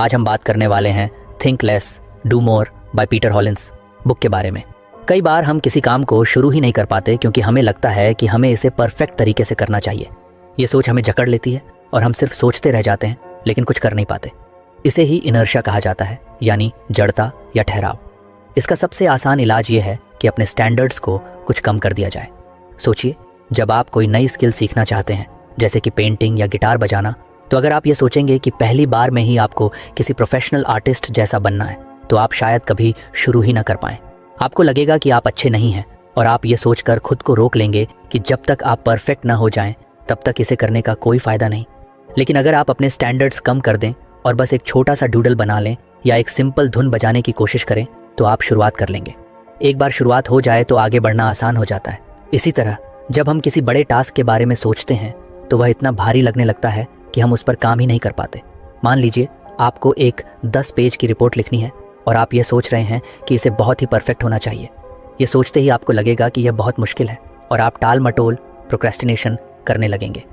आज हम बात करने वाले हैं think less do more by Peter Hollins book के बारे में। कई बार हम किसी काम को शुरू ही नहीं कर पाते क्योंकि हमें लगता है कि हमें इसे परफेक्ट तरीके से करना चाहिए। ये सोच हमें जकड़ लेती है और हम सिर्फ सोचते रह जाते हैं लेकिन कुछ कर नहीं पाते। इसे ही इनर्शिया कहा जाता है, यानी जड़ता या ठहराव। इसका सबसे आसान इलाज ये है कि अपने स्टैंडर्ड्स को कुछ कम कर दिया जाए। सोचिए, जब आप कोई नई स्किल सीखना चाहते हैं, जैसे कि पेंटिंग या गिटार बजाना, तो अगर आप ये सोचेंगे कि पहली बार में ही आपको किसी प्रोफेशनल आर्टिस्ट जैसा बनना है, तो आप शायद कभी शुरू ही ना कर पाएं। आपको लगेगा कि आप अच्छे नहीं हैं और आप ये सोचकर खुद को रोक लेंगे कि जब तक आप परफेक्ट ना हो जाएं, तब तक इसे करने का कोई फ़ायदा नहीं। लेकिन अगर आप अपने स्टैंडर्ड्स कम कर दें और बस एक छोटा सा डूडल बना लें या एक सिंपल धुन बजाने की कोशिश करें, तो आप शुरुआत कर लेंगे। एक बार शुरुआत हो जाए तो आगे बढ़ना आसान हो जाता है। इसी तरह जब हम किसी बड़े टास्क के बारे में सोचते हैं तो वह इतना भारी लगने लगता है कि हम उस पर काम ही नहीं कर पाते। मान लीजिए आपको एक 10 पेज की रिपोर्ट लिखनी है और आप ये सोच रहे हैं कि इसे बहुत ही परफेक्ट होना चाहिए। ये सोचते ही आपको लगेगा कि यह बहुत मुश्किल है और आप टाल मटोल प्रोक्रेस्टिनेशन करने लगेंगे।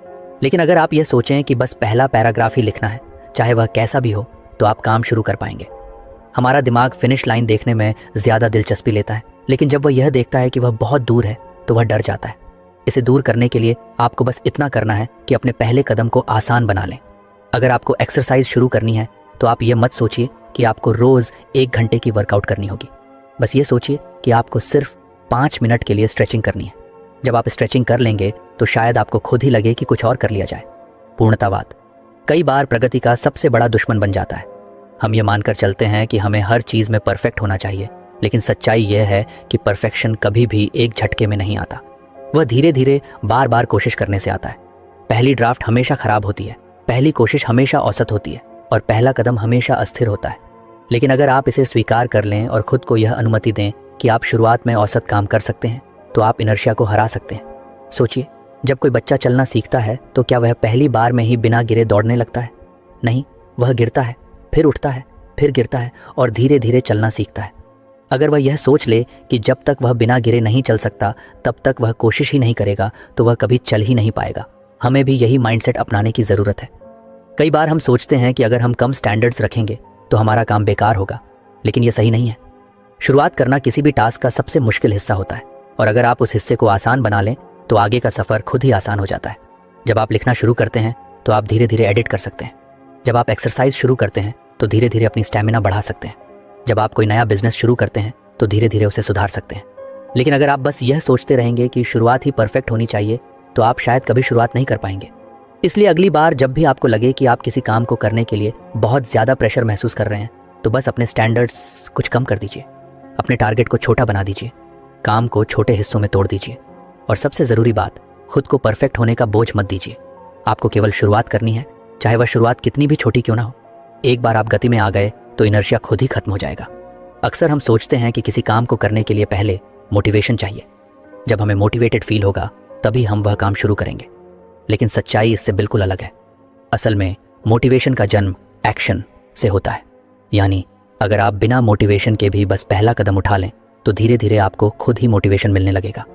लेकिन अगर आप ये सोचें कि बस पहला पैराग्राफ ही लिखना है, चाहे वह कैसा भी हो, तो आप काम शुरू कर पाएंगे। हमारा दिमाग फिनिश लाइन देखने में ज़्यादा दिलचस्पी लेता है, लेकिन जब वह यह देखता है कि वह बहुत दूर है तो वह डर जाता है। इसे दूर करने के लिए आपको बस इतना करना है कि अपने पहले कदम को आसान बना लें। अगर आपको एक्सरसाइज शुरू करनी है तो आप ये मत सोचिए कि आपको रोज़ 1 घंटे की वर्कआउट करनी होगी। बस ये सोचिए कि आपको सिर्फ 5 मिनट के लिए स्ट्रेचिंग करनी है। जब आप स्ट्रेचिंग कर लेंगे तो शायद आपको खुद ही लगे कि कुछ और कर लिया जाए। पूर्णतावाद कई बार प्रगति का सबसे बड़ा दुश्मन बन जाता है। हम ये मानकर चलते हैं कि हमें हर चीज़ में परफेक्ट होना चाहिए, लेकिन सच्चाई यह है कि परफेक्शन कभी भी एक झटके में नहीं आता। वह धीरे धीरे बार बार कोशिश करने से आता है। पहली ड्राफ्ट हमेशा खराब होती है, पहली कोशिश हमेशा औसत होती है और पहला कदम हमेशा अस्थिर होता है। लेकिन अगर आप इसे स्वीकार कर लें और खुद को यह अनुमति दें कि आप शुरुआत में औसत काम कर सकते हैं, तो आप इनर्शिया को हरा सकते हैं। सोचिए, जब कोई बच्चा चलना सीखता है तो क्या वह पहली बार में ही बिना गिरे दौड़ने लगता है? नहीं, वह गिरता है, फिर उठता है, फिर गिरता है और धीरे धीरे चलना सीखता है। अगर वह यह सोच ले कि जब तक वह बिना गिरे नहीं चल सकता तब तक वह कोशिश ही नहीं करेगा, तो वह कभी चल ही नहीं पाएगा। हमें भी यही माइंडसेट अपनाने की ज़रूरत है। कई बार हम सोचते हैं कि अगर हम कम स्टैंडर्ड्स रखेंगे तो हमारा काम बेकार होगा, लेकिन यह सही नहीं है। शुरुआत करना किसी भी टास्क का सबसे मुश्किल हिस्सा होता है और अगर आप उस हिस्से को आसान बना लें तो आगे का सफ़र खुद ही आसान हो जाता है। जब आप लिखना शुरू करते हैं तो आप धीरे धीरे एडिट कर सकते हैं। जब आप एक्सरसाइज शुरू करते हैं तो धीरे धीरे अपनी स्टैमिना बढ़ा सकते हैं। जब आप कोई नया बिजनेस शुरू करते हैं तो धीरे धीरे उसे सुधार सकते हैं। लेकिन अगर आप बस यह सोचते रहेंगे कि शुरुआत ही परफेक्ट होनी चाहिए, तो आप शायद कभी शुरुआत नहीं कर पाएंगे। इसलिए अगली बार जब भी आपको लगे कि आप किसी काम को करने के लिए बहुत ज़्यादा प्रेशर महसूस कर रहे हैं, तो बस अपने स्टैंडर्ड्स कुछ कम कर दीजिए। अपने टारगेट को छोटा बना दीजिए, काम को छोटे हिस्सों में तोड़ दीजिए और सबसे ज़रूरी बात, खुद को परफेक्ट होने का बोझ मत दीजिए। आपको केवल शुरुआत करनी है, चाहे वह शुरुआत कितनी भी छोटी क्यों ना हो। एक बार आप गति में आ गए तो इनर्शिया खुद ही खत्म हो जाएगा। अक्सर हम सोचते हैं कि किसी काम को करने के लिए पहले मोटिवेशन चाहिए। जब हमें मोटिवेटेड फील होगा तभी हम वह काम शुरू करेंगे, लेकिन सच्चाई इससे बिल्कुल अलग है। असल में मोटिवेशन का जन्म एक्शन से होता है। यानी अगर आप बिना मोटिवेशन के भी बस पहला कदम उठा लें तो धीरे धीरे आपको खुद ही मोटिवेशन मिलने लगेगा।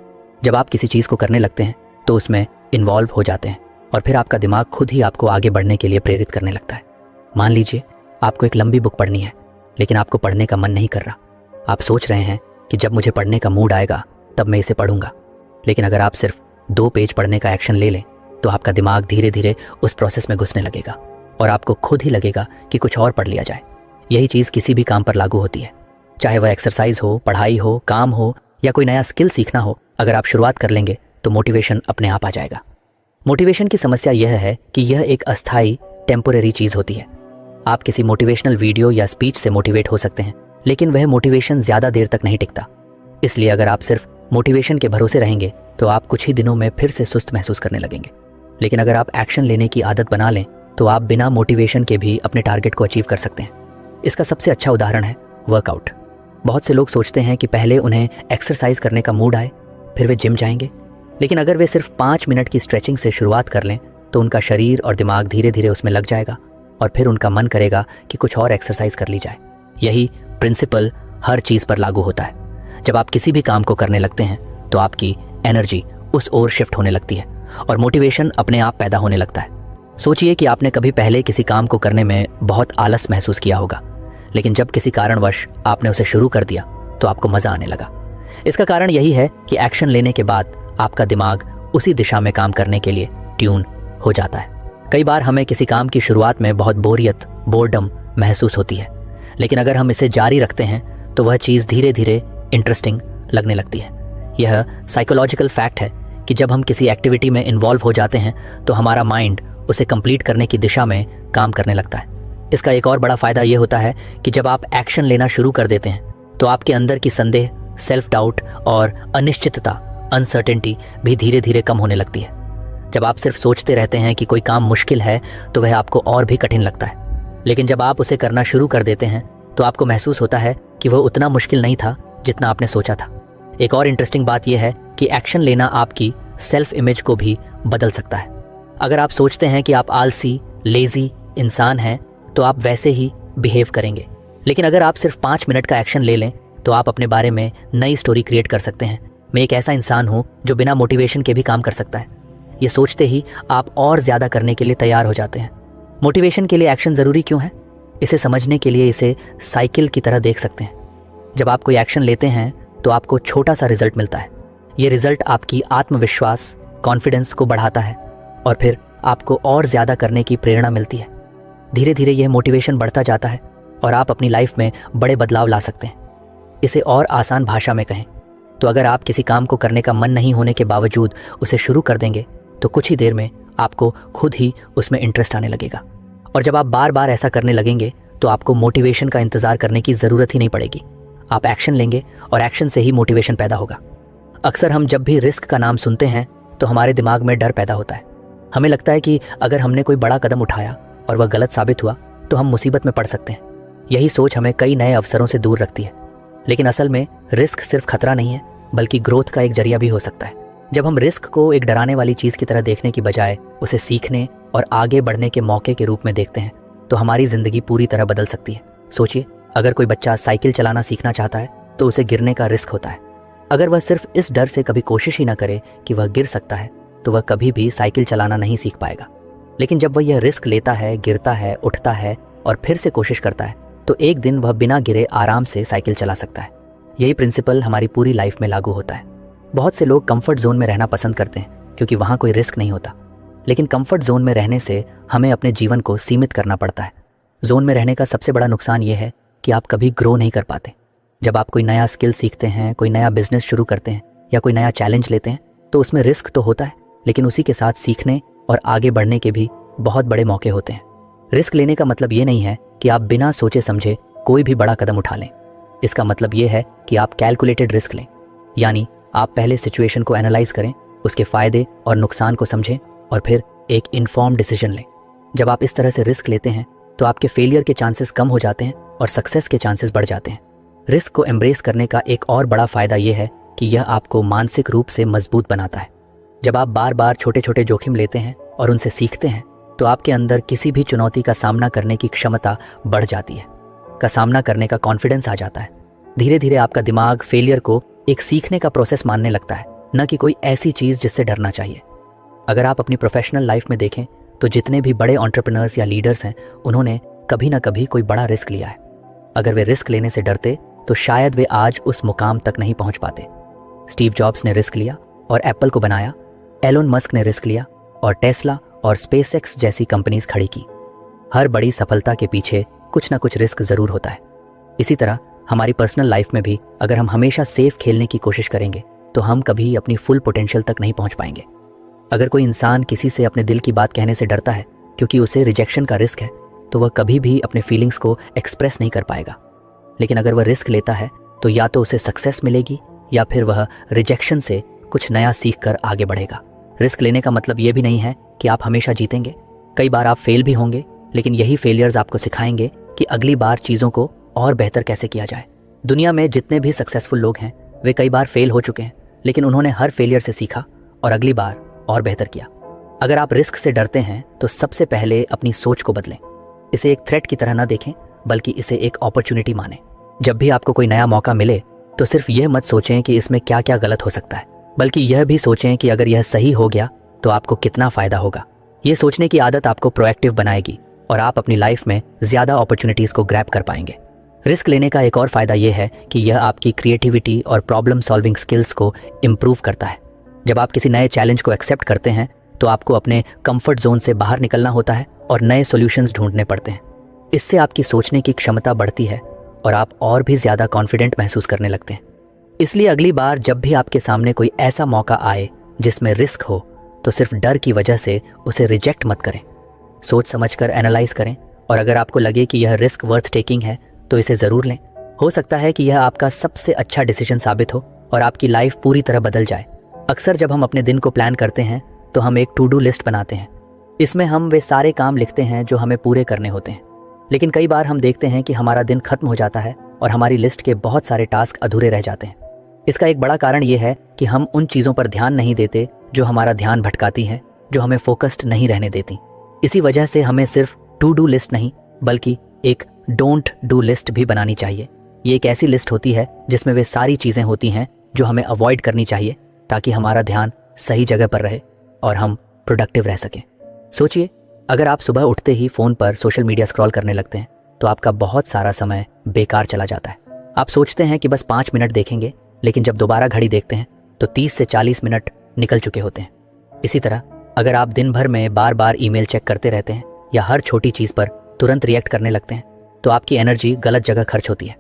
जब आप किसी चीज़ को करने लगते हैं तो उसमें इन्वॉल्व हो जाते हैं और फिर आपका दिमाग खुद ही आपको आगे बढ़ने के लिए प्रेरित करने लगता है। मान लीजिए आपको एक लंबी बुक पढ़नी है, लेकिन आपको पढ़ने का मन नहीं कर रहा। आप सोच रहे हैं कि जब मुझे पढ़ने का मूड आएगा तब मैं इसे पढ़ूंगा। लेकिन अगर आप सिर्फ 2 पेज पढ़ने का एक्शन ले लें तो आपका दिमाग धीरे धीरे उस प्रोसेस में घुसने लगेगा और आपको खुद ही लगेगा कि कुछ और पढ़ लिया जाए। यही चीज़ किसी भी काम पर लागू होती है, चाहे वह एक्सरसाइज हो, पढ़ाई हो, काम हो या कोई नया स्किल सीखना हो। अगर आप शुरुआत कर लेंगे तो मोटिवेशन अपने आप आ जाएगा। मोटिवेशन की समस्या यह है कि यह एक अस्थायी टेम्पोरेरी चीज़ होती है। आप किसी मोटिवेशनल वीडियो या स्पीच से मोटिवेट हो सकते हैं, लेकिन वह मोटिवेशन ज़्यादा देर तक नहीं टिकता। इसलिए अगर आप सिर्फ मोटिवेशन के भरोसे रहेंगे तो आप कुछ ही दिनों में फिर से सुस्त महसूस करने लगेंगे। लेकिन अगर आप एक्शन लेने की आदत बना लें तो आप बिना मोटिवेशन के भी अपने टारगेट को अचीव कर सकते हैं। इसका सबसे अच्छा उदाहरण है वर्कआउट। बहुत से लोग सोचते हैं कि पहले उन्हें एक्सरसाइज करने का मूड आए, फिर वे जिम जाएंगे। लेकिन अगर वे सिर्फ 5 मिनट की स्ट्रेचिंग से शुरुआत कर लें तो उनका शरीर और दिमाग धीरे धीरे उसमें लग जाएगा और फिर उनका मन करेगा कि कुछ और एक्सरसाइज कर ली जाए। यही प्रिंसिपल हर चीज़ पर लागू होता है। जब आप किसी भी काम को करने लगते हैं तो आपकी एनर्जी उस ओर शिफ्ट होने लगती है और मोटिवेशन अपने आप पैदा होने लगता है। सोचिए कि आपने कभी पहले किसी काम को करने में बहुत आलस महसूस किया होगा, लेकिन जब किसी कारणवश आपने उसे शुरू कर दिया तो आपको मज़ा आने लगा। इसका कारण यही है कि एक्शन लेने के बाद आपका दिमाग उसी दिशा में काम करने के लिए ट्यून हो जाता है। कई बार हमें किसी काम की शुरुआत में बहुत बोर्डम महसूस होती है, लेकिन अगर हम इसे जारी रखते हैं तो वह चीज़ धीरे धीरे इंटरेस्टिंग लगने लगती है। यह साइकोलॉजिकल फैक्ट है कि जब हम किसी एक्टिविटी में इन्वॉल्व हो जाते हैं तो हमारा माइंड उसे कंप्लीट करने की दिशा में काम करने लगता है। इसका एक और बड़ा फ़ायदा ये होता है कि जब आप एक्शन लेना शुरू कर देते हैं तो आपके अंदर की संदेह, सेल्फ डाउट और अनिश्चितता, अनसर्टेनिटी भी धीरे धीरे कम होने लगती है। जब आप सिर्फ सोचते रहते हैं कि कोई काम मुश्किल है तो वह आपको और भी कठिन लगता है, लेकिन जब आप उसे करना शुरू कर देते हैं तो आपको महसूस होता है कि वह उतना मुश्किल नहीं था जितना आपने सोचा था। एक और इंटरेस्टिंग बात यह है कि एक्शन लेना आपकी सेल्फ इमेज को भी बदल सकता है। अगर आप सोचते हैं कि आप आलसी, लेज़ी इंसान हैं तो आप वैसे ही बिहेव करेंगे, लेकिन अगर आप सिर्फ 5 मिनट का एक्शन ले लें तो आप अपने बारे में नई स्टोरी क्रिएट कर सकते हैं। मैं एक ऐसा इंसान हूँ जो बिना मोटिवेशन के भी काम कर सकता है। ये सोचते ही आप और ज़्यादा करने के लिए तैयार हो जाते हैं। मोटिवेशन के लिए एक्शन ज़रूरी क्यों है? इसे समझने के लिए इसे साइकिल की तरह देख सकते हैं। जब आप कोई एक्शन लेते हैं तो आपको छोटा सा रिजल्ट मिलता है। ये रिजल्ट आपकी आत्मविश्वास, कॉन्फिडेंस को बढ़ाता है और फिर आपको और ज़्यादा करने की प्रेरणा मिलती है। धीरे धीरे यह मोटिवेशन बढ़ता जाता है और आप अपनी लाइफ में बड़े बदलाव ला सकते हैं। इसे और आसान भाषा में कहें तो अगर आप किसी काम को करने का मन नहीं होने के बावजूद उसे शुरू कर देंगे तो कुछ ही देर में आपको खुद ही उसमें इंटरेस्ट आने लगेगा। और जब आप बार बार ऐसा करने लगेंगे तो आपको मोटिवेशन का इंतज़ार करने की ज़रूरत ही नहीं पड़ेगी। आप एक्शन लेंगे और एक्शन से ही मोटिवेशन पैदा होगा। अक्सर हम जब भी रिस्क का नाम सुनते हैं तो हमारे दिमाग में डर पैदा होता है। हमें लगता है कि अगर हमने कोई बड़ा कदम उठाया और वह गलत साबित हुआ तो हम मुसीबत में पड़ सकते हैं। यही सोच हमें कई नए अवसरों से दूर रखती है, लेकिन असल में रिस्क सिर्फ खतरा नहीं है बल्कि ग्रोथ का एक जरिया भी हो सकता है। जब हम रिस्क को एक डराने वाली चीज़ की तरह देखने की बजाय उसे सीखने और आगे बढ़ने के मौके के रूप में देखते हैं तो हमारी ज़िंदगी पूरी तरह बदल सकती है। सोचिए, अगर कोई बच्चा साइकिल चलाना सीखना चाहता है तो उसे गिरने का रिस्क होता है। अगर वह सिर्फ इस डर से कभी कोशिश ही ना करे कि वह गिर सकता है तो वह कभी भी साइकिल चलाना नहीं सीख पाएगा। लेकिन जब वह यह रिस्क लेता है, गिरता है, उठता है और फिर से कोशिश करता है तो एक दिन वह बिना गिरे आराम से साइकिल चला सकता है। यही प्रिंसिपल हमारी पूरी लाइफ में लागू होता है। बहुत से लोग कंफर्ट जोन में रहना पसंद करते हैं क्योंकि वहाँ कोई रिस्क नहीं होता, लेकिन कंफर्ट जोन में रहने से हमें अपने जीवन को सीमित करना पड़ता है। जोन में रहने का सबसे बड़ा नुकसान ये है कि आप कभी ग्रो नहीं कर पाते। जब आप कोई नया स्किल सीखते हैं, कोई नया बिजनेस शुरू करते हैं या कोई नया चैलेंज लेते हैं तो उसमें रिस्क तो होता है, लेकिन उसी के साथ सीखने और आगे बढ़ने के भी बहुत बड़े मौके होते हैं। रिस्क लेने का मतलब ये नहीं है कि आप बिना सोचे समझे कोई भी बड़ा कदम उठा लें। इसका मतलब ये है कि आप कैलकुलेटेड रिस्क लें, यानी आप पहले सिचुएशन को एनालाइज करें, उसके फ़ायदे और नुकसान को समझें और फिर एक इन्फॉर्म्ड डिसीजन लें। जब आप इस तरह से रिस्क लेते हैं तो आपके फेलियर के चांसेस कम हो जाते हैं और सक्सेस के चांसेस बढ़ जाते हैं। रिस्क को एम्ब्रेस करने का एक और बड़ा फ़ायदा यह है कि यह आपको मानसिक रूप से मजबूत बनाता है। जब आप बार बार छोटे छोटे जोखिम लेते हैं और उनसे सीखते हैं तो आपके अंदर किसी भी चुनौती का सामना करने की क्षमता बढ़ जाती है, का सामना करने का कॉन्फिडेंस आ जाता है। धीरे धीरे आपका दिमाग फेलियर को एक सीखने का प्रोसेस मानने लगता है, न कि कोई ऐसी चीज़ जिससे डरना चाहिए। अगर आप अपनी प्रोफेशनल लाइफ में देखें तो जितने भी बड़े एंटरप्रेन्योर्स या लीडर्स हैं उन्होंने कभी ना कभी कोई बड़ा रिस्क लिया है। अगर वे रिस्क लेने से डरते तो शायद वे आज उस मुकाम तक नहीं पहुंच पाते। स्टीव जॉब्स ने रिस्क लिया और एप्पल को बनाया, एलोन मस्क ने रिस्क लिया और टेस्ला और स्पेसएक्स जैसी कंपनीज खड़ी की। हर बड़ी सफलता के पीछे कुछ ना कुछ रिस्क ज़रूर होता है। इसी तरह हमारी पर्सनल लाइफ में भी अगर हम हमेशा सेफ खेलने की कोशिश करेंगे तो हम कभी अपनी फुल पोटेंशियल तक नहीं पहुंच पाएंगे। अगर कोई इंसान किसी से अपने दिल की बात कहने से डरता है क्योंकि उसे रिजेक्शन का रिस्क है तो वह कभी भी अपने फीलिंग्स को एक्सप्रेस नहीं कर पाएगा। लेकिन अगर वह रिस्क लेता है तो या तो उसे सक्सेस मिलेगी या फिर वह रिजेक्शन से कुछ नया सीख कर आगे बढ़ेगा। रिस्क लेने का मतलब ये भी नहीं है कि आप हमेशा जीतेंगे। कई बार आप फेल भी होंगे, लेकिन यही फेलियर्स आपको सिखाएंगे कि अगली बार चीज़ों को और बेहतर कैसे किया जाए। दुनिया में जितने भी सक्सेसफुल लोग हैं वे कई बार फेल हो चुके हैं, लेकिन उन्होंने हर फेलियर से सीखा और अगली बार और बेहतर किया। अगर आप रिस्क से डरते हैं तो सबसे पहले अपनी सोच को बदलें। इसे एक थ्रेट की तरह ना देखें बल्कि इसे एक अपॉर्चुनिटी मानें। जब भी आपको कोई नया मौका मिले तो सिर्फ यह मत सोचें कि इसमें क्या क्या गलत हो सकता है, बल्कि यह भी सोचें कि अगर यह सही हो गया तो आपको कितना फ़ायदा होगा। ये सोचने की आदत आपको प्रोएक्टिव बनाएगी और आप अपनी लाइफ में ज़्यादा अपॉर्चुनिटीज़ को ग्रैब कर पाएंगे। रिस्क लेने का एक और फ़ायदा यह है कि यह आपकी क्रिएटिविटी और प्रॉब्लम सॉल्विंग स्किल्स को इम्प्रूव करता है। जब आप किसी नए चैलेंज को एक्सेप्ट करते हैं तो आपको अपने कंफर्ट जोन से बाहर निकलना होता है और नए सॉल्यूशंस ढूंढने पड़ते हैं। इससे आपकी सोचने की क्षमता बढ़ती है और आप और भी ज़्यादा कॉन्फिडेंट महसूस करने लगते हैं। इसलिए अगली बार जब भी आपके सामने कोई ऐसा मौका आए जिसमें रिस्क हो तो सिर्फ डर की वजह से उसे रिजेक्ट मत करें। सोच समझकर एनालाइज करें और अगर आपको लगे कि यह रिस्क वर्थ टेकिंग है तो इसे ज़रूर लें। हो सकता है कि यह आपका सबसे अच्छा डिसीजन साबित हो और आपकी लाइफ पूरी तरह बदल जाए। अक्सर जब हम अपने दिन को प्लान करते हैं तो हम एक टू डू लिस्ट बनाते हैं। इसमें हम वे सारे काम लिखते हैं जो हमें पूरे करने होते हैं। लेकिन कई बार हम देखते हैं कि हमारा दिन खत्म हो जाता है और हमारी लिस्ट के बहुत सारे टास्क अधूरे रह जाते हैं। इसका एक बड़ा कारण यह है कि हम उन चीज़ों पर ध्यान नहीं देते जो हमारा ध्यान भटकाती हैं, जो हमें फोकस्ड नहीं रहने देती। इसी वजह से हमें सिर्फ टू डू लिस्ट नहीं बल्कि एक डोंट डू लिस्ट भी बनानी चाहिए। ये एक ऐसी लिस्ट होती है जिसमें वे सारी चीज़ें होती हैं जो हमें अवॉइड करनी चाहिए ताकि हमारा ध्यान सही जगह पर रहे और हम प्रोडक्टिव रह सकें। सोचिए, अगर आप सुबह उठते ही फ़ोन पर सोशल मीडिया स्क्रॉल करने लगते हैं तो आपका बहुत सारा समय बेकार चला जाता है। आप सोचते हैं कि बस 5 मिनट देखेंगे, लेकिन जब दोबारा घड़ी देखते हैं तो 30 से 40 मिनट निकल चुके होते हैं। इसी तरह अगर आप दिन भर में बार बार ईमेल चेक करते रहते हैं या हर छोटी चीज़ पर तुरंत रिएक्ट करने लगते हैं तो आपकी एनर्जी गलत जगह खर्च होती है।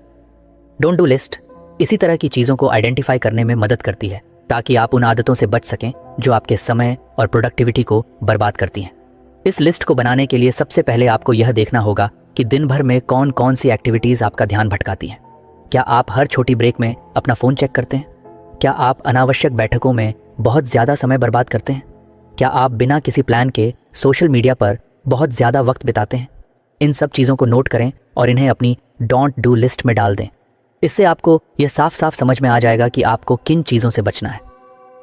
डोंट डू लिस्ट इसी तरह की चीज़ों को आइडेंटिफाई करने में मदद करती है ताकि आप उन आदतों से बच सकें जो आपके समय और प्रोडक्टिविटी को बर्बाद करती हैं। इस लिस्ट को बनाने के लिए सबसे पहले आपको यह देखना होगा कि दिन भर में कौन कौन सी एक्टिविटीज़ आपका ध्यान भटकाती हैं। क्या आप हर छोटी ब्रेक में अपना फ़ोन चेक करते हैं? क्या आप अनावश्यक बैठकों में बहुत ज़्यादा समय बर्बाद करते हैं? क्या आप बिना किसी प्लान के सोशल मीडिया पर बहुत ज़्यादा वक्त बिताते हैं? इन सब चीज़ों को नोट करें और इन्हें अपनी डोंट डू लिस्ट में डाल दें। इससे आपको यह साफ साफ समझ में आ जाएगा कि आपको किन चीज़ों से बचना है।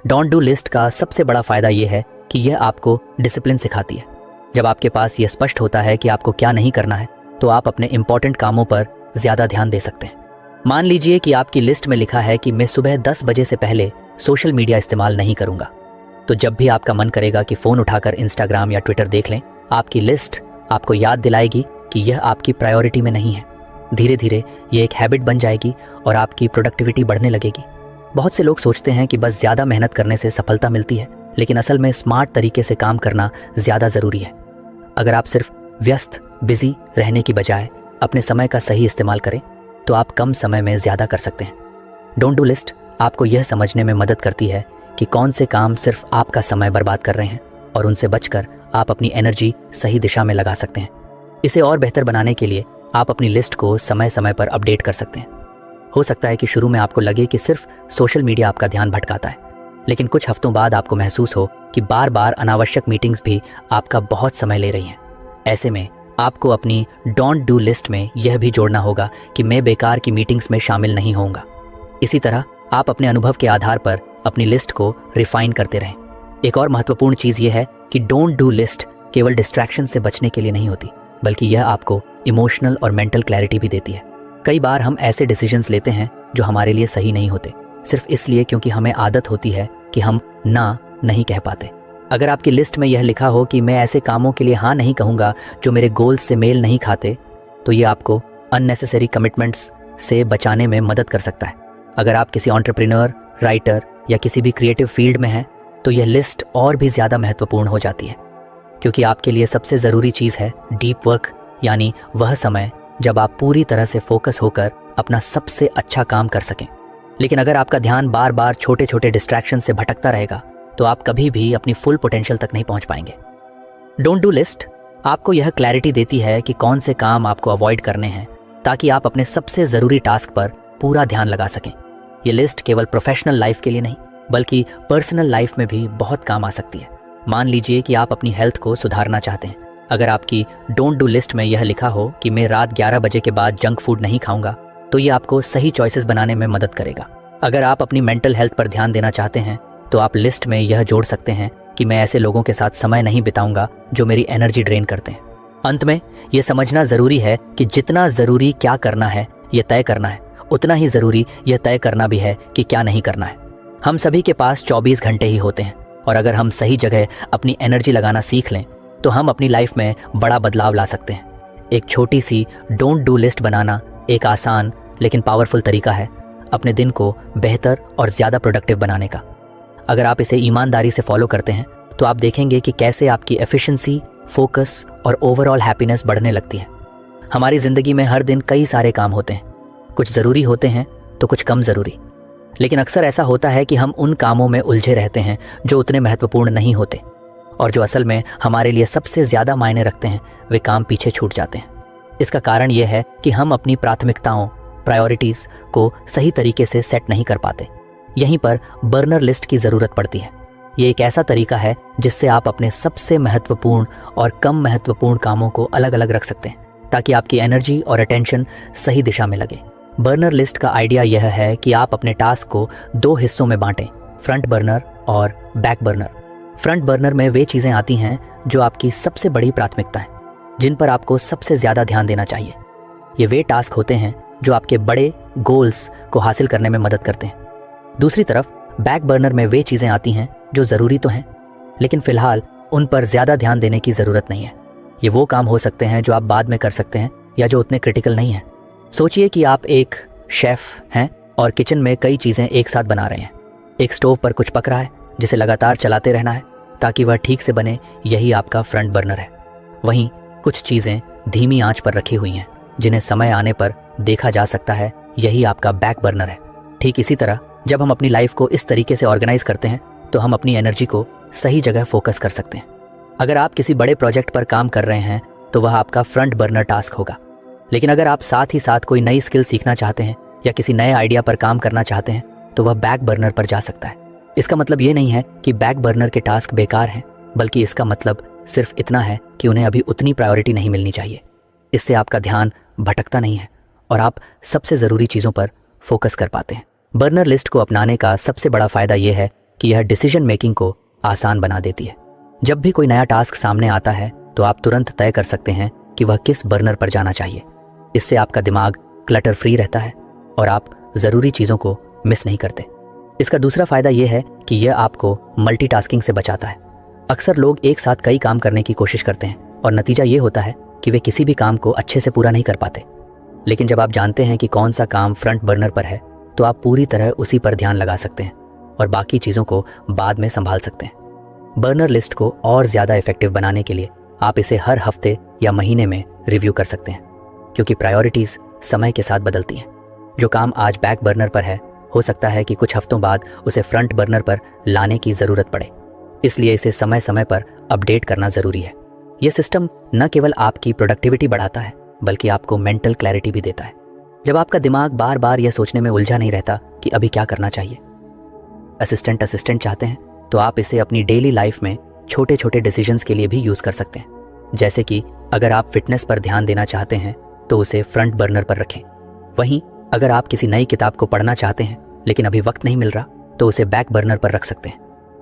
डोंट डू लिस्ट का सबसे बड़ा फ़ायदा यह है कि यह आपको डिसिप्लिन सिखाती है। जब आपके पास यह स्पष्ट होता है कि आपको क्या नहीं करना है तो आप अपने इंपॉर्टेंट कामों पर ज़्यादा ध्यान दे सकते हैं। मान लीजिए कि आपकी लिस्ट में लिखा है कि मैं सुबह 10 बजे से पहले सोशल मीडिया इस्तेमाल नहीं करूंगा, तो जब भी आपका मन करेगा कि फ़ोन उठाकर इंस्टाग्राम या ट्विटर देख लें, आपकी लिस्ट आपको याद दिलाएगी कि यह आपकी प्रायोरिटी में नहीं है। धीरे धीरे ये एक हैबिट बन जाएगी और आपकी प्रोडक्टिविटी बढ़ने लगेगी। बहुत से लोग सोचते हैं कि बस ज़्यादा मेहनत करने से सफलता मिलती है, लेकिन असल में स्मार्ट तरीके से काम करना ज़्यादा ज़रूरी है। अगर आप सिर्फ व्यस्त बिजी रहने की बजाय अपने समय का सही इस्तेमाल करें तो आप कम समय में ज़्यादा कर सकते हैं। डोंट डू लिस्ट आपको यह समझने में मदद करती है कि कौन से काम सिर्फ आपका समय बर्बाद कर रहे हैं और उनसे बचकर आप अपनी एनर्जी सही दिशा में लगा सकते हैं। इसे और बेहतर बनाने के लिए आप अपनी लिस्ट को समय समय पर अपडेट कर सकते हैं। हो सकता है कि शुरू में आपको लगे कि सिर्फ सोशल मीडिया आपका ध्यान भटकाता है, लेकिन कुछ हफ्तों बाद आपको महसूस हो कि बार बार अनावश्यक मीटिंग्स भी आपका बहुत समय ले रही हैं। ऐसे में आपको अपनी डोंट डू लिस्ट में यह भी जोड़ना होगा कि मैं बेकार की मीटिंग्स में शामिल नहीं होऊंगा। इसी तरह आप अपने अनुभव के आधार पर अपनी लिस्ट को रिफाइन करते रहें। एक और महत्वपूर्ण चीज़ यह है कि डोंट डू लिस्ट केवल डिस्ट्रैक्शन से बचने के लिए नहीं होती, बल्कि यह आपको इमोशनल और मेंटल क्लैरिटी भी देती है। कई बार हम ऐसे डिसीजंस लेते हैं जो हमारे लिए सही नहीं होते, सिर्फ इसलिए क्योंकि हमें आदत होती है कि हम ना नहीं कह पाते। अगर आपकी लिस्ट में यह लिखा हो कि मैं ऐसे कामों के लिए हाँ नहीं कहूँगा जो मेरे गोल्स से मेल नहीं खाते, तो ये आपको अननेसेसरी कमिटमेंट्स से बचाने में मदद कर सकता है। अगर आप किसी एंटरप्रेन्योर, राइटर या किसी भी क्रिएटिव फील्ड में हैं तो यह लिस्ट और भी ज़्यादा महत्वपूर्ण हो जाती है, क्योंकि आपके लिए सबसे ज़रूरी चीज़ है डीप वर्क, यानी वह समय जब आप पूरी तरह से फोकस होकर अपना सबसे अच्छा काम कर सकें। लेकिन अगर आपका ध्यान बार बार छोटे छोटे डिस्ट्रैक्शन से भटकता रहेगा तो आप कभी भी अपनी फुल पोटेंशियल तक नहीं पहुंच पाएंगे। डोंट डू लिस्ट आपको यह क्लैरिटी देती है कि कौन से काम आपको अवॉइड करने हैं ताकि आप अपने सबसे ज़रूरी टास्क पर पूरा ध्यान लगा सकें। ये लिस्ट केवल प्रोफेशनल लाइफ के लिए नहीं बल्कि पर्सनल लाइफ में भी बहुत काम आ सकती है। मान लीजिए कि आप अपनी हेल्थ को सुधारना चाहते हैं। अगर आपकी डोंट डू लिस्ट में यह लिखा हो कि मैं रात 11 बजे के बाद जंक फूड नहीं खाऊंगा, तो ये आपको सही चॉइसेस बनाने में मदद करेगा। अगर आप अपनी मेंटल हेल्थ पर ध्यान देना चाहते हैं तो आप लिस्ट में यह जोड़ सकते हैं कि मैं ऐसे लोगों के साथ समय नहीं बिताऊंगा जो मेरी एनर्जी ड्रेन करते हैं। अंत में यह समझना ज़रूरी है कि जितना ज़रूरी क्या करना है यह तय करना है, उतना ही ज़रूरी यह तय करना भी है कि क्या नहीं करना है। हम सभी के पास 24 घंटे ही होते हैं और अगर हम सही जगह अपनी एनर्जी लगाना सीख लें तो हम अपनी लाइफ में बड़ा बदलाव ला सकते हैं। एक छोटी सी डोंट डू लिस्ट बनाना एक आसान लेकिन पावरफुल तरीका है अपने दिन को बेहतर और ज़्यादा प्रोडक्टिव बनाने का। अगर आप इसे ईमानदारी से फॉलो करते हैं तो आप देखेंगे कि कैसे आपकी एफिशिएंसी, फोकस और ओवरऑल हैप्पीनेस बढ़ने लगती है। हमारी ज़िंदगी में हर दिन कई सारे काम होते हैं, कुछ ज़रूरी होते हैं तो कुछ कम ज़रूरी, लेकिन अक्सर ऐसा होता है कि हम उन कामों में उलझे रहते हैं जो उतने महत्वपूर्ण नहीं होते, और जो असल में हमारे लिए सबसे ज़्यादा मायने रखते हैं वे काम पीछे छूट जाते हैं। इसका कारण यह है कि हम अपनी प्राथमिकताओं, प्रायोरिटीज़ को सही तरीके से सेट नहीं कर पाते। यहीं पर बर्नर लिस्ट की ज़रूरत पड़ती है। ये एक ऐसा तरीका है जिससे आप अपने सबसे महत्वपूर्ण और कम महत्वपूर्ण कामों को अलग अलग रख सकते हैं ताकि आपकी एनर्जी और अटेंशन सही दिशा में लगे। बर्नर लिस्ट का आइडिया यह है कि आप अपने टास्क को 2 हिस्सों में बांटें, फ्रंट बर्नर और बैक बर्नर। फ्रंट बर्नर में वे चीज़ें आती हैं जो आपकी सबसे बड़ी प्राथमिकता है, जिन पर आपको सबसे ज़्यादा ध्यान देना चाहिए। ये वे टास्क होते हैं जो आपके बड़े गोल्स को हासिल करने में मदद करते हैं। दूसरी तरफ बैक बर्नर में वे चीज़ें आती हैं जो ज़रूरी तो हैं, लेकिन फ़िलहाल उन पर ज़्यादा ध्यान देने की ज़रूरत नहीं है। ये वो काम हो सकते हैं जो आप बाद में कर सकते हैं या जो उतने क्रिटिकल नहीं हैं। सोचिए कि आप एक शेफ़ हैं और किचन में कई चीज़ें एक साथ बना रहे हैं। एक स्टोव पर कुछ पक रहा है जिसे लगातार चलाते रहना है ताकि वह ठीक से बने, यही आपका फ्रंट बर्नर है। वहीं कुछ चीज़ें धीमी आंच पर रखी हुई हैं जिन्हें समय आने पर देखा जा सकता है, यही आपका बैक बर्नर है। ठीक इसी तरह जब हम अपनी लाइफ को इस तरीके से ऑर्गेनाइज करते हैं तो हम अपनी एनर्जी को सही जगह फोकस कर सकते हैं। अगर आप किसी बड़े प्रोजेक्ट पर काम कर रहे हैं तो वह आपका फ्रंट बर्नर टास्क होगा, लेकिन अगर आप साथ ही साथ कोई नई स्किल सीखना चाहते हैं या किसी नए आइडिया पर काम करना चाहते हैं तो वह बैक बर्नर पर जा सकता है। इसका मतलब ये नहीं है कि बैक बर्नर के टास्क बेकार हैं, बल्कि इसका मतलब सिर्फ इतना है कि उन्हें अभी उतनी प्रायोरिटी नहीं मिलनी चाहिए। इससे आपका ध्यान भटकता नहीं है और आप सबसे ज़रूरी चीज़ों पर फोकस कर पाते हैं। बर्नर लिस्ट को अपनाने का सबसे बड़ा फ़ायदा यह है कि यह डिसीजन मेकिंग को आसान बना देती है। जब भी कोई नया टास्क सामने आता है तो आप तुरंत तय कर सकते हैं कि वह किस बर्नर पर जाना चाहिए। इससे आपका दिमाग क्लटर फ्री रहता है और आप ज़रूरी चीज़ों को मिस नहीं करते। इसका दूसरा फ़ायदा यह है कि यह आपको मल्टीटास्किंग से बचाता है। अक्सर लोग एक साथ कई काम करने की कोशिश करते हैं और नतीजा ये होता है कि वे किसी भी काम को अच्छे से पूरा नहीं कर पाते। लेकिन जब आप जानते हैं कि कौन सा काम फ्रंट बर्नर पर है तो आप पूरी तरह उसी पर ध्यान लगा सकते हैं और बाकी चीज़ों को बाद में संभाल सकते हैं। बर्नर लिस्ट को और ज़्यादा इफेक्टिव बनाने के लिए आप इसे हर हफ्ते या महीने में रिव्यू कर सकते हैं, क्योंकि प्रायोरिटीज़ समय के साथ बदलती हैं। जो काम आज बैक बर्नर पर है हो सकता है कि कुछ हफ्तों बाद उसे फ्रंट बर्नर पर लाने की ज़रूरत पड़े, इसलिए इसे समय समय पर अपडेट करना ज़रूरी है। यह सिस्टम न केवल आपकी प्रोडक्टिविटी बढ़ाता है बल्कि आपको मेंटल क्लैरिटी भी देता है। जब आपका दिमाग बार बार यह सोचने में उलझा नहीं रहता कि अभी क्या करना चाहिए। असिस्टेंट चाहते हैं तो आप इसे अपनी डेली लाइफ में छोटे छोटे डिसीजंस के लिए भी यूज़ कर सकते हैं। जैसे कि अगर आप फिटनेस पर ध्यान देना चाहते हैं तो उसे फ्रंट बर्नर पर रखें। वहीं अगर आप किसी नई किताब को पढ़ना चाहते हैं लेकिन अभी वक्त नहीं मिल रहा तो उसे बैक बर्नर पर रख सकते हैं।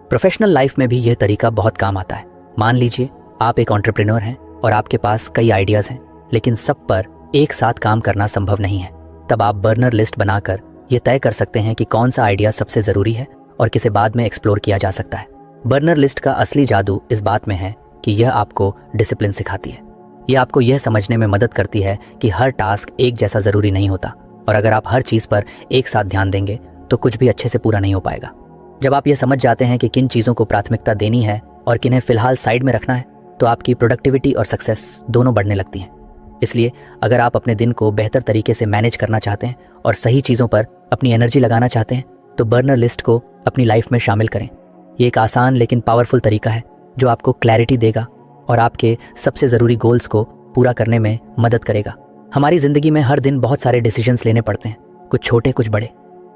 प्रोफेशनल लाइफ में भी यह तरीका बहुत काम आता है। मान लीजिए आप एक एंटरप्रेन्योर हैं और आपके पास कई आइडियाज़ हैं, लेकिन सब पर एक साथ काम करना संभव नहीं है। तब आप बर्नर लिस्ट बनाकर यह तय कर सकते हैं कि कौन सा आइडिया सबसे ज़रूरी है और किसे बाद में एक्सप्लोर किया जा सकता है। बर्नर लिस्ट का असली जादू इस बात में है कि यह आपको डिसिप्लिन सिखाती है। यह आपको यह समझने में मदद करती है कि हर टास्क एक जैसा ज़रूरी नहीं होता और अगर आप हर चीज़ पर एक साथ ध्यान देंगे तो कुछ भी अच्छे से पूरा नहीं हो पाएगा। जब आप यह समझ जाते हैं कि किन चीज़ों को प्राथमिकता देनी है और किन्हें फ़िलहाल साइड में रखना है तो आपकी प्रोडक्टिविटी और सक्सेस दोनों बढ़ने लगती हैं। इसलिए अगर आप अपने दिन को बेहतर तरीके से मैनेज करना चाहते हैं और सही चीज़ों पर अपनी एनर्जी लगाना चाहते हैं तो बर्नर लिस्ट को अपनी लाइफ में शामिल करें। ये एक आसान लेकिन पावरफुल तरीका है जो आपको क्लैरिटी देगा और आपके सबसे ज़रूरी गोल्स को पूरा करने में मदद करेगा। हमारी ज़िंदगी में हर दिन बहुत सारे डिसीजंस लेने पड़ते हैं, कुछ छोटे कुछ बड़े।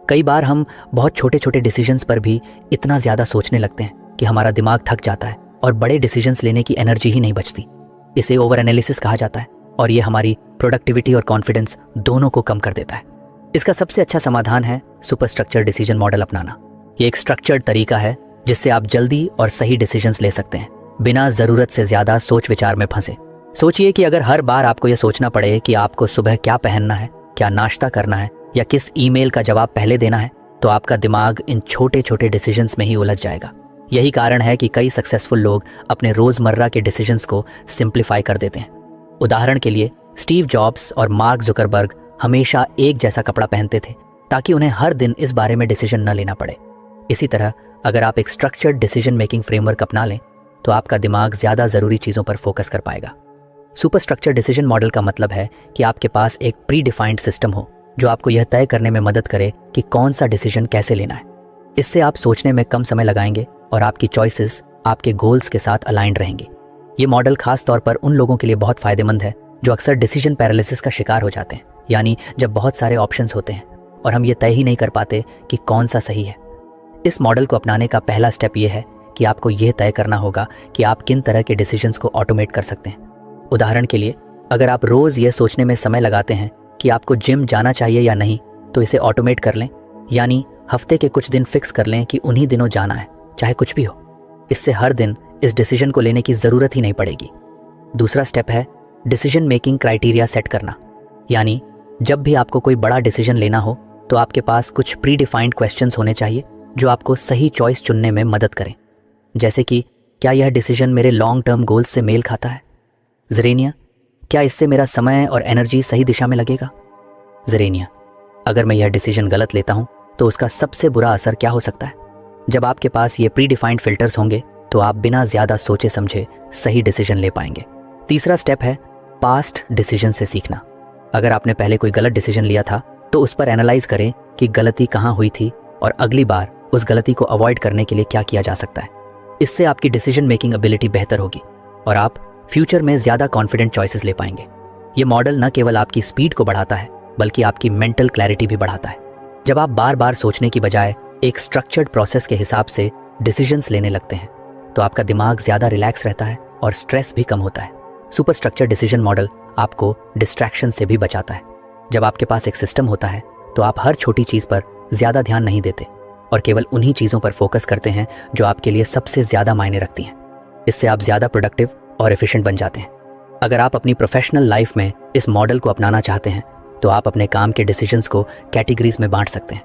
कई बार हम बहुत छोटे छोटे डिसीजंस पर भी इतना ज़्यादा सोचने लगते हैं कि हमारा दिमाग थक जाता है और बड़े डिसीजंस लेने की एनर्जी ही नहीं बचती। इसे ओवर एनालिसिस कहा जाता है और ये हमारी प्रोडक्टिविटी और कॉन्फिडेंस दोनों को कम कर देता है। इसका सबसे अच्छा समाधान है सुपर स्ट्रक्चर डिसीजन मॉडल अपनाना। ये एक स्ट्रक्चर्ड तरीका है जिससे आप जल्दी और सही डिसीजंस ले सकते हैं बिना ज़रूरत से ज़्यादा सोच विचार में फंसे। सोचिए कि अगर हर बार आपको यह सोचना पड़े कि आपको सुबह क्या पहनना है, क्या नाश्ता करना है या किस ईमेल का जवाब पहले देना है, तो आपका दिमाग इन छोटे छोटे डिसीजंस में ही उलझ जाएगा। यही कारण है कि कई सक्सेसफुल लोग अपने रोजमर्रा के डिसीजंस को सिंप्लीफाई कर देते हैं। उदाहरण के लिए स्टीव जॉब्स और मार्क जुकरबर्ग हमेशा एक जैसा कपड़ा पहनते थे ताकि उन्हें हर दिन इस बारे में डिसीजन न लेना पड़े। इसी तरह अगर आप एक स्ट्रक्चर्ड डिसीजन मेकिंग फ्रेमवर्क अपना लें तो आपका दिमाग ज़्यादा ज़रूरी चीज़ों पर फोकस कर पाएगा। सुपर स्ट्रक्चर डिसीजन मॉडल का मतलब है कि आपके पास एक प्री डिफाइंड सिस्टम हो जो आपको यह तय करने में मदद करे कि कौन सा डिसीजन कैसे लेना है। इससे आप सोचने में कम समय लगाएंगे और आपकी चॉइसेस आपके गोल्स के साथ अलाइंड रहेंगी। ये मॉडल खास तौर पर उन लोगों के लिए बहुत फायदेमंद है जो अक्सर डिसीजन पैरालिसिस का शिकार हो जाते हैं, यानी जब बहुत सारे ऑप्शंस होते हैं और हम ये तय ही नहीं कर पाते कि कौन सा सही है। इस मॉडल को अपनाने का पहला स्टेप ये है कि आपको यह तय करना होगा कि आप किन तरह के डिसीजंस को ऑटोमेट कर सकते हैं। उदाहरण के लिए अगर आप रोज़ ये सोचने में समय लगाते हैं कि आपको जिम जाना चाहिए या नहीं, तो इसे ऑटोमेट कर लें, यानी हफ्ते के कुछ दिन फिक्स कर लें कि उन्हीं दिनों जाना है, चाहे कुछ भी हो। इससे हर दिन इस डिसीजन को लेने की ज़रूरत ही नहीं पड़ेगी। दूसरा स्टेप है डिसीजन मेकिंग क्राइटेरिया सेट करना, यानी जब भी आपको कोई बड़ा डिसीजन लेना हो तो आपके पास कुछ प्री डिफाइंड क्वेश्चंस होने चाहिए जो आपको सही चॉइस चुनने में मदद करें। जैसे कि क्या यह डिसीजन मेरे लॉन्ग टर्म गोल्स से मेल खाता है? ज़रेनिया, क्या इससे मेरा समय और एनर्जी सही दिशा में लगेगा? ज़रेनिया, अगर मैं यह डिसीजन गलत लेता हूं तो उसका सबसे बुरा असर क्या हो सकता है? जब आपके पास ये प्री डिफाइंड फिल्टर्स होंगे तो आप बिना ज़्यादा सोचे समझे सही डिसीजन ले पाएंगे। तीसरा स्टेप है पास्ट डिसीजन से सीखना। अगर आपने पहले कोई गलत डिसीजन लिया था तो उस पर एनालाइज करें कि गलती कहाँ हुई थी और अगली बार उस गलती को अवॉइड करने के लिए क्या किया जा सकता है। इससे आपकी डिसीजन मेकिंग एबिलिटी बेहतर होगी और आप फ्यूचर में ज़्यादा कॉन्फिडेंट चॉइसेस ले पाएंगे। ये मॉडल न केवल आपकी स्पीड को बढ़ाता है बल्कि आपकी मेंटल क्लैरिटी भी बढ़ाता है। जब आप बार बार सोचने की बजाय एक स्ट्रक्चर्ड प्रोसेस के हिसाब से डिसीजंस लेने लगते हैं तो आपका दिमाग ज़्यादा रिलैक्स रहता है और स्ट्रेस भी कम होता है। सुपर स्ट्रक्चर्ड डिसीजन मॉडल आपको डिस्ट्रैक्शन से भी बचाता है। जब आपके पास एक सिस्टम होता है तो आप हर छोटी चीज़ पर ज़्यादा ध्यान नहीं देते और केवल उन्हीं चीज़ों पर फोकस करते हैं जो आपके लिए सबसे ज़्यादा मायने रखती हैं। इससे आप ज़्यादा प्रोडक्टिव और एफिशिएंट बन जाते हैं। अगर आप अपनी प्रोफेशनल लाइफ में इस मॉडल को अपनाना चाहते हैं तो आप अपने काम के डिसीजंस को कैटेगरीज में बांट सकते हैं,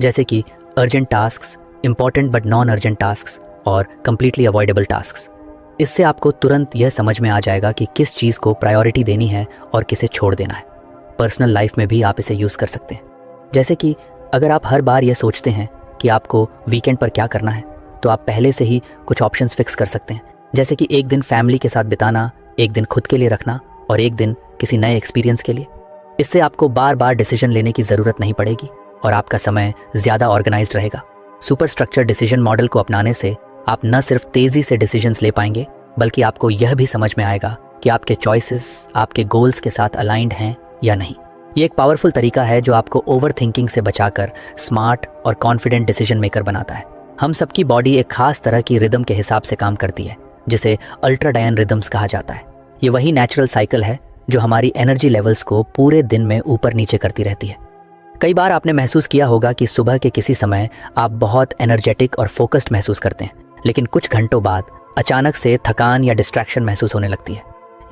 जैसे कि urgent tasks, important but non urgent tasks और कंप्लीटली अवॉइडेबल टास्क्स। इससे आपको तुरंत यह समझ में आ जाएगा कि किस चीज़ को प्रायोरिटी देनी है और किसे छोड़ देना है। पर्सनल लाइफ में भी आप इसे यूज़ कर सकते हैं, जैसे कि अगर आप हर बार यह सोचते हैं कि आपको वीकेंड पर क्या करना है तो आप पहले से ही कुछ ऑप्शंस फिक्स कर सकते हैं, जैसे कि एक दिन फैमिली के साथ बिताना, एक दिन खुद के लिए रखना और एक दिन किसी नए एक्सपीरियंस के लिए। इससे आपको बार बार डिसीजन लेने की ज़रूरत नहीं पड़ेगी और आपका समय ज़्यादा ऑर्गेनाइज्ड रहेगा। सुपर स्ट्रक्चर डिसीजन मॉडल को अपनाने से आप न सिर्फ तेज़ी से डिसीजंस ले पाएंगे बल्कि आपको यह भी समझ में आएगा कि आपके चॉइसेस आपके गोल्स के साथ अलाइंड हैं या नहीं। ये एक पावरफुल तरीका है जो आपको ओवर थिंकिंग से बचाकर स्मार्ट और कॉन्फिडेंट डिसीजन मेकर बनाता है। हम सबकी बॉडी एक खास तरह की रिदम के हिसाब से काम करती है जिसे अल्ट्राडायन रिदम्स कहा जाता है। ये वही नेचुरल साइकिल है जो हमारी एनर्जी लेवल्स को पूरे दिन में ऊपर नीचे करती रहती है। कई बार आपने महसूस किया होगा कि सुबह के किसी समय आप बहुत एनर्जेटिक और फोकस्ड महसूस करते हैं, लेकिन कुछ घंटों बाद अचानक से थकान या डिस्ट्रैक्शन महसूस होने लगती है।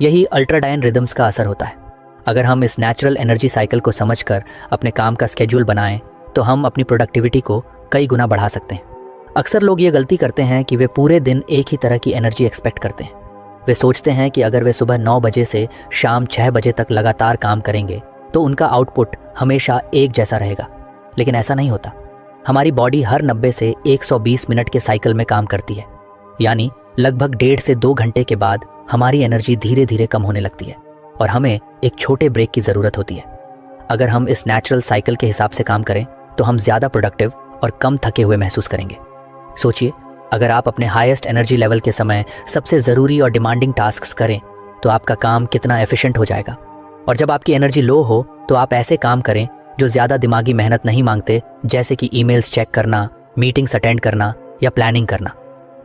यही अल्ट्राडायन रिदम्स का असर होता है। अगर हम इस नेचुरल एनर्जी साइकिल को समझकर अपने काम का स्केड्यूल बनाएं तो हम अपनी प्रोडक्टिविटी को कई गुना बढ़ा सकते हैं। अक्सर लोग ये गलती करते हैं कि वे पूरे दिन एक ही तरह की एनर्जी एक्सपेक्ट करते हैं। वे सोचते हैं कि अगर वे सुबह 9 बजे से शाम 6 बजे तक लगातार काम करेंगे तो उनका आउटपुट हमेशा एक जैसा रहेगा, लेकिन ऐसा नहीं होता। हमारी बॉडी हर 90 से 120 मिनट के साइकिल में काम करती है, यानी लगभग 1.5 से 2 घंटे के बाद हमारी एनर्जी धीरे धीरे कम होने लगती है और हमें एक छोटे ब्रेक की ज़रूरत होती है। अगर हम इस नेचुरल साइकिल के हिसाब से काम करें तो हम ज़्यादा प्रोडक्टिव और कम थके हुए महसूस करेंगे। सोचिए, अगर आप अपने हाईएस्ट एनर्जी लेवल के समय सबसे ज़रूरी और डिमांडिंग टास्क्स करें तो आपका काम कितना एफिशिएंट हो जाएगा। और जब आपकी एनर्जी लो हो तो आप ऐसे काम करें जो ज़्यादा दिमागी मेहनत नहीं मांगते, जैसे कि ईमेल्स चेक करना, मीटिंग्स अटेंड करना या प्लानिंग करना।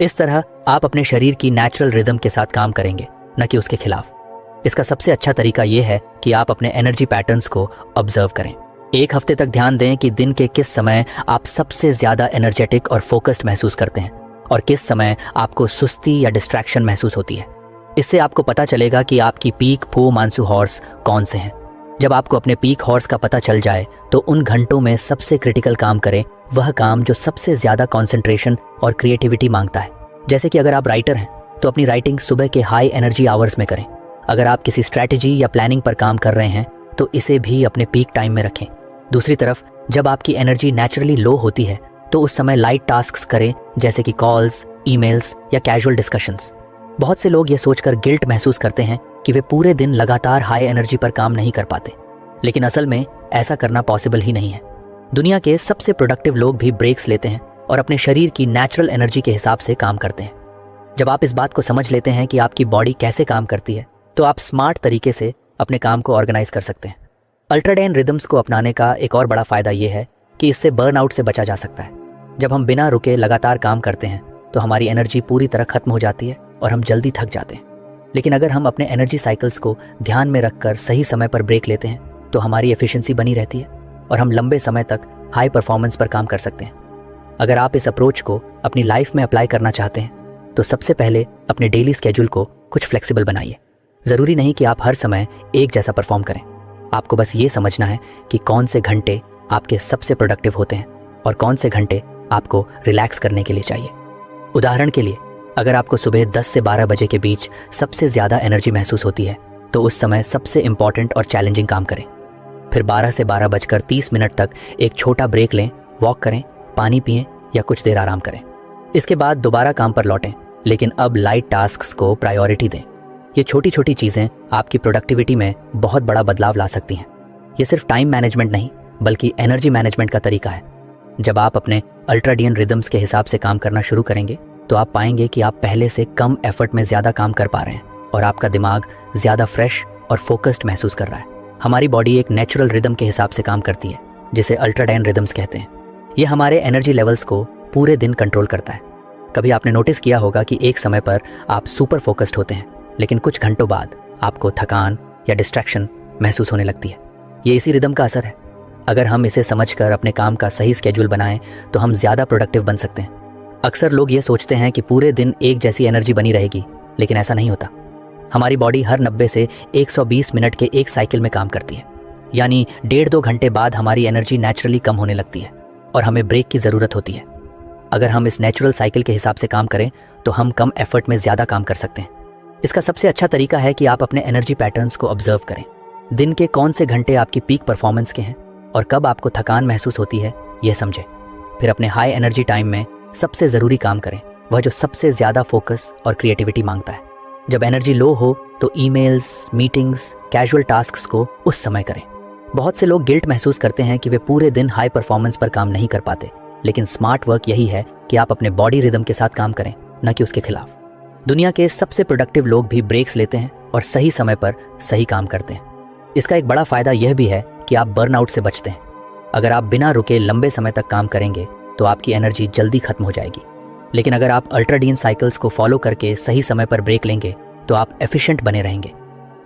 इस तरह आप अपने शरीर की नेचुरल रिदम के साथ काम करेंगे, न कि उसके खिलाफ। इसका सबसे अच्छा तरीका यह है कि आप अपने एनर्जी पैटर्न्स को ऑब्जर्व करें। एक हफ्ते तक ध्यान दें कि दिन के किस समय आप सबसे ज़्यादा एनर्जेटिक और फोकस्ड महसूस करते हैं और किस समय आपको सुस्ती या डिस्ट्रैक्शन महसूस होती है। इससे आपको पता चलेगा कि आपकी पीक फू मानसू हॉर्स कौन से हैं। जब आपको अपने पीक हॉर्स का पता चल जाए तो उन घंटों में सबसे क्रिटिकल काम करें, वह काम जो सबसे ज़्यादा कंसंट्रेशन और क्रिएटिविटी मांगता है। जैसे कि अगर आप राइटर हैं तो अपनी राइटिंग सुबह के हाई एनर्जी आवर्स में करें। अगर आप किसी स्ट्रैटेजी या प्लानिंग पर काम कर रहे हैं तो इसे भी अपने पीक टाइम में रखें। दूसरी तरफ जब आपकी एनर्जी नेचुरली लो होती है तो उस समय लाइट टास्क्स करें, जैसे कि कॉल्स, ईमेल्स या कैजुअल डिस्कशंस। बहुत से लोग ये सोचकर गिल्ट महसूस करते हैं कि वे पूरे दिन लगातार हाई एनर्जी पर काम नहीं कर पाते, लेकिन असल में ऐसा करना पॉसिबल ही नहीं है। दुनिया के सबसे प्रोडक्टिव लोग भी ब्रेक्स लेते हैं और अपने शरीर की नेचुरल एनर्जी के हिसाब से काम करते हैं। जब आप इस बात को समझ लेते हैं कि आपकी बॉडी कैसे काम करती है तो आप स्मार्ट तरीके से अपने काम को ऑर्गेनाइज कर सकते हैं। अल्ट्राडाइन रिदम्स को अपनाने का एक और बड़ा फायदा ये है कि इससे बर्नआउट से बचा जा सकता है। जब हम बिना रुके लगातार काम करते हैं तो हमारी एनर्जी पूरी तरह खत्म हो जाती है और हम जल्दी थक जाते हैं। लेकिन अगर हम अपने एनर्जी साइकिल्स को ध्यान में रखकर सही समय पर ब्रेक लेते हैं तो हमारी एफिशिएंसी बनी रहती है और हम लंबे समय तक हाई परफॉर्मेंस पर काम कर सकते हैं। अगर आप इस अप्रोच को अपनी लाइफ में अप्लाई करना चाहते हैं तो सबसे पहले अपने डेली स्केड्यूल को कुछ फ्लेक्सिबल बनाइए। ज़रूरी नहीं कि आप हर समय एक जैसा परफॉर्म करें। आपको बस ये समझना है कि कौन से घंटे आपके सबसे प्रोडक्टिव होते हैं और कौन से घंटे आपको रिलैक्स करने के लिए चाहिए। उदाहरण के लिए, अगर आपको सुबह 10 से 12 बजे के बीच सबसे ज़्यादा एनर्जी महसूस होती है तो उस समय सबसे इम्पॉर्टेंट और चैलेंजिंग काम करें। फिर 12 से 12:30 तक एक छोटा ब्रेक लें, वॉक करें, पानी पिएं या कुछ देर आराम करें। इसके बाद दोबारा काम पर लौटें, लेकिन अब लाइट टास्क्स को प्रायोरिटी दें। ये छोटी छोटी चीज़ें आपकी प्रोडक्टिविटी में बहुत बड़ा बदलाव ला सकती हैं। ये सिर्फ टाइम मैनेजमेंट नहीं बल्कि एनर्जी मैनेजमेंट का तरीका है। जब आप अपने अल्ट्राडियन रिदम्स के हिसाब से काम करना शुरू करेंगे तो आप पाएंगे कि आप पहले से कम एफर्ट में ज़्यादा काम कर पा रहे हैं और आपका दिमाग ज़्यादा फ्रेश और फोकस्ड महसूस कर रहा है। हमारी बॉडी एक नेचुरल रिदम के हिसाब से काम करती है जिसे अल्ट्राडाइन रिदम्स कहते हैं। ये हमारे एनर्जी लेवल्स को पूरे दिन कंट्रोल करता है। कभी आपने नोटिस किया होगा कि एक समय पर आप सुपर फोकस्ड होते हैं, लेकिन कुछ घंटों बाद आपको थकान या डिस्ट्रैक्शन महसूस होने लगती है। ये इसी रिदम का असर है। अगर हम इसे समझकर अपने काम का सही स्केड्यूल बनाएं तो हम ज़्यादा प्रोडक्टिव बन सकते हैं। अक्सर लोग ये सोचते हैं कि पूरे दिन एक जैसी एनर्जी बनी रहेगी, लेकिन ऐसा नहीं होता। हमारी बॉडी हर 90 से 120 मिनट के एक साइकिल में काम करती है, यानी 1.5-2 घंटे बाद हमारी एनर्जी नेचुरली कम होने लगती है और हमें ब्रेक की ज़रूरत होती है। अगर हम इस नेचुरल साइकिल के हिसाब से काम करें तो हम कम एफर्ट में ज़्यादा काम कर सकते हैं। इसका सबसे अच्छा तरीका है कि आप अपने एनर्जी पैटर्न्स को ऑब्जर्व करें। दिन के कौन से घंटे आपकी पीक परफॉर्मेंस के हैं और कब आपको थकान महसूस होती है, यह समझें। फिर अपने हाई एनर्जी टाइम में सबसे ज़रूरी काम करें, वह जो सबसे ज़्यादा फोकस और क्रिएटिविटी मांगता है। जब एनर्जी लो हो तो ईमेल्स, मीटिंग्स, कैजुअल टास्क्स को उस समय करें। बहुत से लोग गिल्ट महसूस करते हैं कि वे पूरे दिन हाई परफॉर्मेंस पर काम नहीं कर पाते, लेकिन स्मार्ट वर्क यही है कि आप अपने बॉडी रिदम के साथ काम करें, न कि उसके खिलाफ। दुनिया के सबसे प्रोडक्टिव लोग भी ब्रेक्स लेते हैं और सही समय पर सही काम करते हैं। इसका एक बड़ा फ़ायदा यह भी है कि आप बर्नआउट से बचते हैं। अगर आप बिना रुके लंबे समय तक काम करेंगे तो आपकी एनर्जी जल्दी खत्म हो जाएगी, लेकिन अगर आप अल्ट्राडीन साइकिल्स को फॉलो करके सही समय पर ब्रेक लेंगे तो आप एफिशिएंट बने रहेंगे।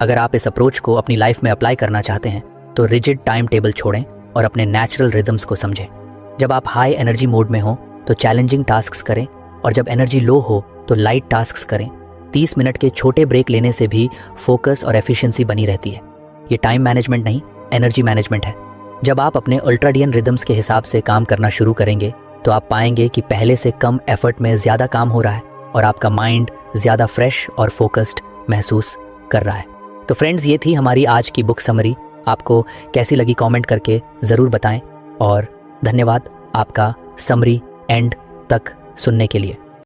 अगर आप इस अप्रोच को अपनी लाइफ में अप्लाई करना चाहते हैं तो रिजिड टाइम टेबल छोड़ें और अपने नेचुरल रिदम्स को समझें। जब आप हाई एनर्जी मोड में हो तो चैलेंजिंग टास्क्स करें और जब एनर्जी लो हो तो लाइट टास्क्स करें। 30 मिनट के छोटे ब्रेक लेने से भी फोकस और एफिशिएंसी बनी रहती है। ये टाइम मैनेजमेंट नहीं, एनर्जी मैनेजमेंट है। जब आप अपने अल्ट्राडियन रिदम्स के हिसाब से काम करना शुरू करेंगे तो आप पाएंगे कि पहले से कम एफर्ट में ज़्यादा काम हो रहा है और आपका माइंड ज़्यादा फ्रेश और फोकस्ड महसूस कर रहा है। तो फ्रेंड्स, ये थी हमारी आज की बुक समरी। आपको कैसी लगी कमेंट करके ज़रूर बताएं और धन्यवाद आपका समरी एंड तक सुनने के लिए।